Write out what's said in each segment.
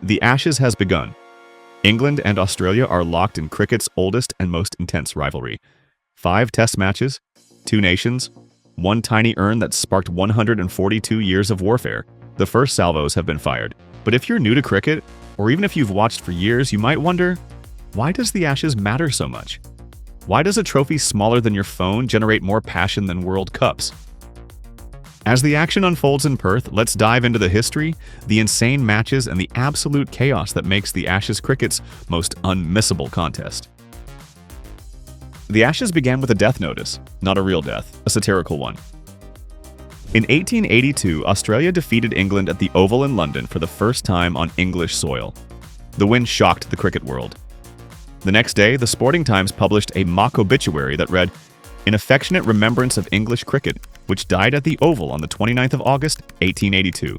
The Ashes has begun. England and Australia are locked in cricket's oldest and most intense rivalry. 5 test matches, 2 nations, one tiny urn that sparked 142 years of warfare. The first salvos have been fired. But if you're new to cricket, or even if you've watched for years, you might wonder, why does the Ashes matter so much? Why does a trophy smaller than your phone generate more passion than World Cups? As the action unfolds in Perth, let's dive into the history, the insane matches, and the absolute chaos that makes the Ashes cricket's most unmissable contest. The Ashes began with a death notice, not a real death, a satirical one. In 1882, Australia defeated England at the Oval in London for the first time on English soil. The win shocked the cricket world. The next day, the Sporting Times published a mock obituary that read, "In affectionate remembrance of English cricket, which died at the Oval on the 29th of August, 1882.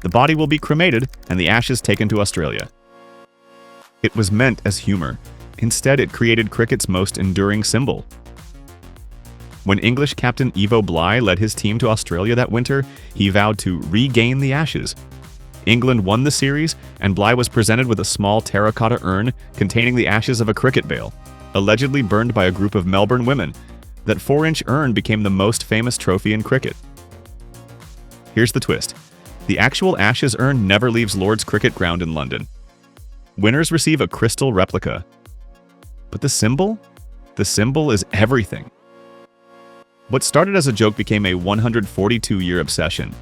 The body will be cremated and the ashes taken to Australia." It was meant as humor. Instead, it created cricket's most enduring symbol. When English captain Ivo Bligh led his team to Australia that winter, he vowed to regain the Ashes. England won the series, and Bligh was presented with a small terracotta urn containing the ashes of a cricket bale, allegedly burned by a group of Melbourne women. That 4-inch urn became the most famous trophy in cricket. Here's the twist. The actual Ashes urn never leaves Lord's Cricket Ground in London. Winners receive a crystal replica. But the symbol? The symbol is everything. What started as a joke became a 142-year obsession.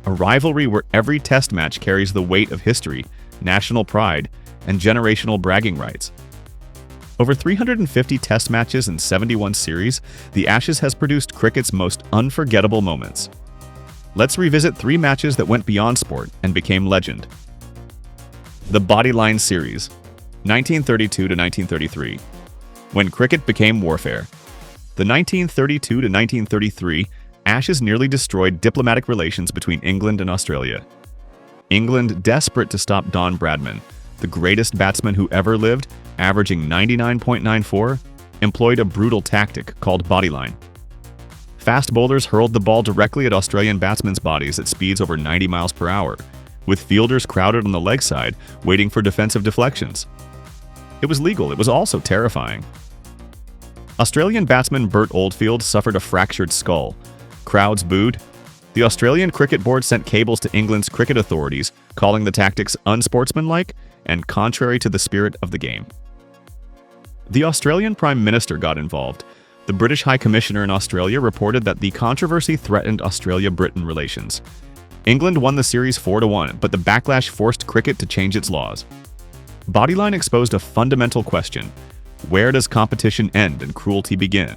A rivalry where every test match carries the weight of history, national pride, and generational bragging rights. Over 350 test matches and 71 series, the Ashes has produced cricket's most unforgettable moments. Let's revisit 3 matches that went beyond sport and became legend. The Bodyline Series, 1932 to 1933. When cricket became warfare. The 1932 to 1933 Ashes nearly destroyed diplomatic relations between England and Australia. England, desperate to stop Don Bradman, the greatest batsman who ever lived, averaging 99.94, employed a brutal tactic called Bodyline. Fast bowlers hurled the ball directly at Australian batsmen's bodies at speeds over 90 miles per hour, with fielders crowded on the leg side, waiting for defensive deflections. It was legal, it was also terrifying. Australian batsman Bert Oldfield suffered a fractured skull. Crowds booed. The Australian Cricket Board sent cables to England's cricket authorities, calling the tactics unsportsmanlike and contrary to the spirit of the game. The Australian Prime Minister got involved. The British High Commissioner in Australia reported that the controversy threatened Australia-Britain relations. England won the series 4-1, but the backlash forced cricket to change its laws. Bodyline exposed a fundamental question. Where does competition end and cruelty begin?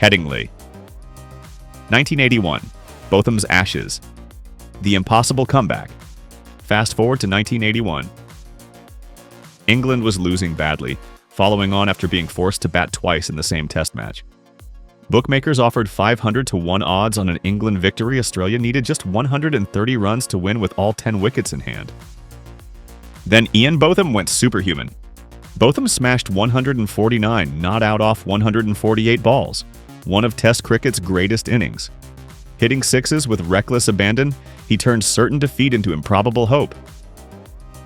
Headingley. 1981. Botham's Ashes. The impossible comeback. Fast forward to 1981. England was losing badly, following on after being forced to bat twice in the same test match. Bookmakers offered 500 to 1 odds on an England victory. Australia needed just 130 runs to win with all 10 wickets in hand. Then Ian Botham went superhuman. Botham smashed 149, not out off 148 balls, one of Test cricket's greatest innings. Hitting sixes with reckless abandon, he turned certain defeat into improbable hope.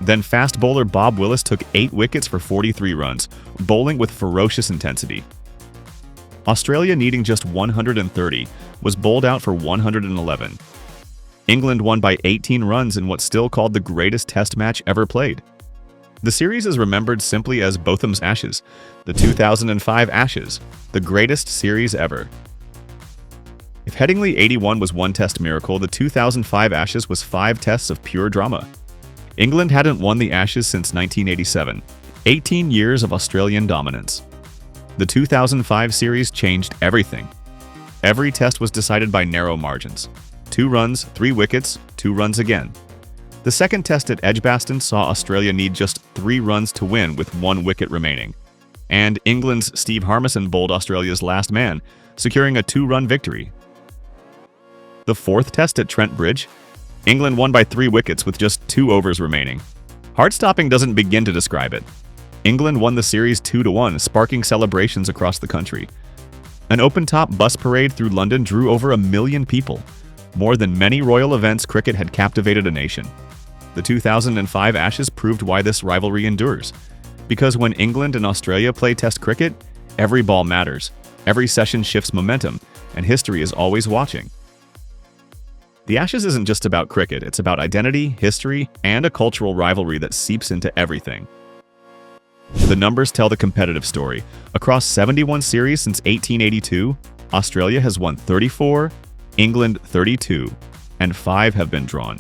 Then fast bowler Bob Willis took 8 wickets for 43 runs, bowling with ferocious intensity. Australia, needing just 130, was bowled out for 111. England won by 18 runs in what's still called the greatest Test match ever played. The series is remembered simply as Botham's Ashes, the 2005 Ashes, the greatest series ever. If Headingley 81 was one Test miracle, the 2005 Ashes was 5 tests of pure drama. England hadn't won the Ashes since 1987, 18 years of Australian dominance. The 2005 series changed everything. Every test was decided by narrow margins. 2 runs, 3 wickets, 2 runs again. The second test at Edgbaston saw Australia need just 3 runs to win with 1 wicket remaining. And England's Steve Harmison bowled Australia's last man, securing a 2-run victory. The fourth test at Trent Bridge, England won by 3 wickets with just 2 overs remaining. Heart-stopping doesn't begin to describe it. England won the series 2-1, sparking celebrations across the country. An open-top bus parade through London drew over 1 million people. More than many royal events, cricket had captivated a nation. The 2005 Ashes proved why this rivalry endures. Because when England and Australia play Test cricket, every ball matters, every session shifts momentum, and history is always watching. The Ashes isn't just about cricket, it's about identity, history, and a cultural rivalry that seeps into everything. The numbers tell the competitive story. Across 71 series since 1882, Australia has won 34, England 32, and 5 have been drawn.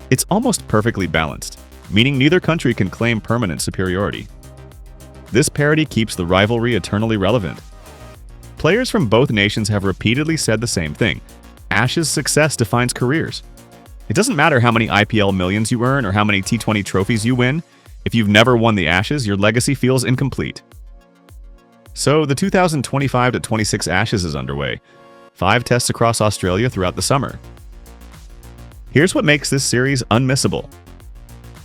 It's almost perfectly balanced, meaning neither country can claim permanent superiority. This parity keeps the rivalry eternally relevant. Players from both nations have repeatedly said the same thing: Ashes success defines careers. It doesn't matter how many IPL millions you earn or how many T20 trophies you win. If you've never won the Ashes, your legacy feels incomplete. So the 2025-26 Ashes is underway. 5 tests across Australia throughout the summer. Here's what makes this series unmissable.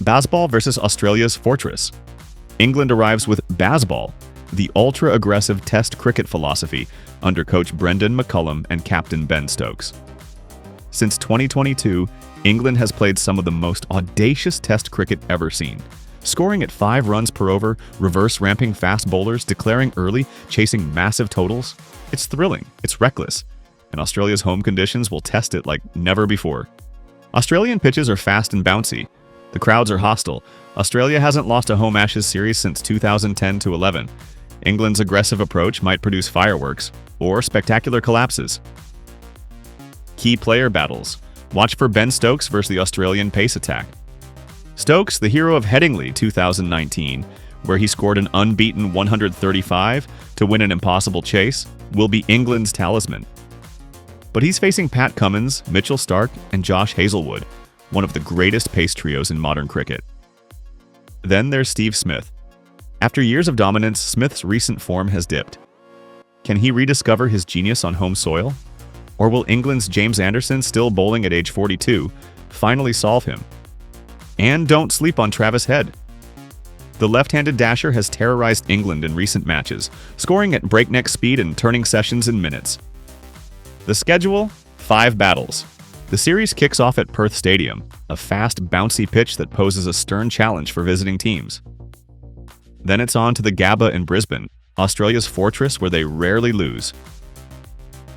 Bazball versus Australia's Fortress. England arrives with Bazball, the ultra-aggressive Test cricket philosophy under coach Brendan McCullum and captain Ben Stokes. Since 2022, England has played some of the most audacious Test cricket ever seen, scoring at 5 runs per over, reverse-ramping fast bowlers, declaring early, chasing massive totals. It's thrilling, it's reckless, and Australia's home conditions will test it like never before. Australian pitches are fast and bouncy. The crowds are hostile. Australia hasn't lost a home Ashes series since 2010-11. England's aggressive approach might produce fireworks or spectacular collapses. Key player battles. Watch for Ben Stokes versus the Australian pace attack. Stokes, the hero of Headingley 2019, where he scored an unbeaten 135 to win an impossible chase, will be England's talisman. But he's facing Pat Cummins, Mitchell Starc, and Josh Hazlewood, one of the greatest pace trios in modern cricket. Then there's Steve Smith. After years of dominance, Smith's recent form has dipped. Can he rediscover his genius on home soil? Or will England's James Anderson, still bowling at age 42, finally solve him? And don't sleep on Travis Head. The left-handed dasher has terrorized England in recent matches, scoring at breakneck speed and turning sessions in minutes. The schedule? 5 battles. The series kicks off at Perth Stadium, a fast, bouncy pitch that poses a stern challenge for visiting teams. Then it's on to the Gabba in Brisbane, Australia's fortress where they rarely lose.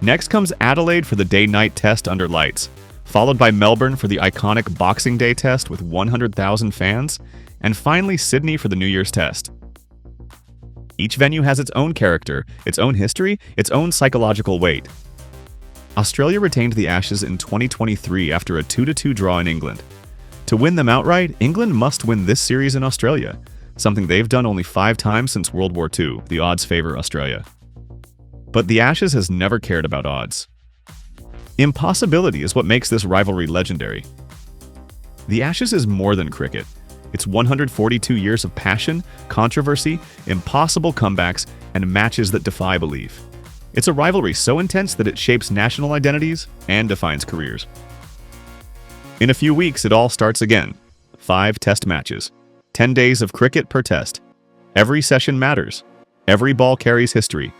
Next comes Adelaide for the day-night test under lights, followed by Melbourne for the iconic Boxing Day test with 100,000 fans, and finally Sydney for the New Year's test. Each venue has its own character, its own history, its own psychological weight. Australia retained the Ashes in 2023 after a 2-2 draw in England. To win them outright, England must win this series in Australia, something they've done only 5 times since World War II. The odds favor Australia. But the Ashes has never cared about odds. Impossibility is what makes this rivalry legendary. The Ashes is more than cricket. It's 142 years of passion, controversy, impossible comebacks, and matches that defy belief. It's a rivalry so intense that it shapes national identities and defines careers. In a few weeks, it all starts again. 5 test matches. 10 days of cricket per test. Every session matters. Every ball carries history.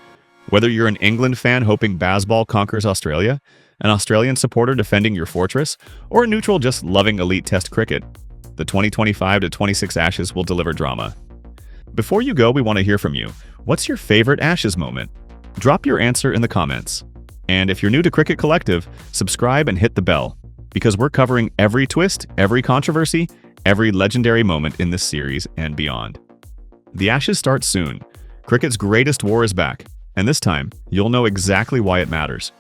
Whether you're an England fan hoping Bazball conquers Australia, an Australian supporter defending your fortress, or a neutral just loving elite test cricket, the 2025-26 Ashes will deliver drama. Before you go, we want to hear from you. What's your favorite Ashes moment? Drop your answer in the comments. And if you're new to Cricket Collective, subscribe and hit the bell, because we're covering every twist, every controversy, every legendary moment in this series and beyond. The Ashes start soon. Cricket's greatest war is back, and this time, you'll know exactly why it matters.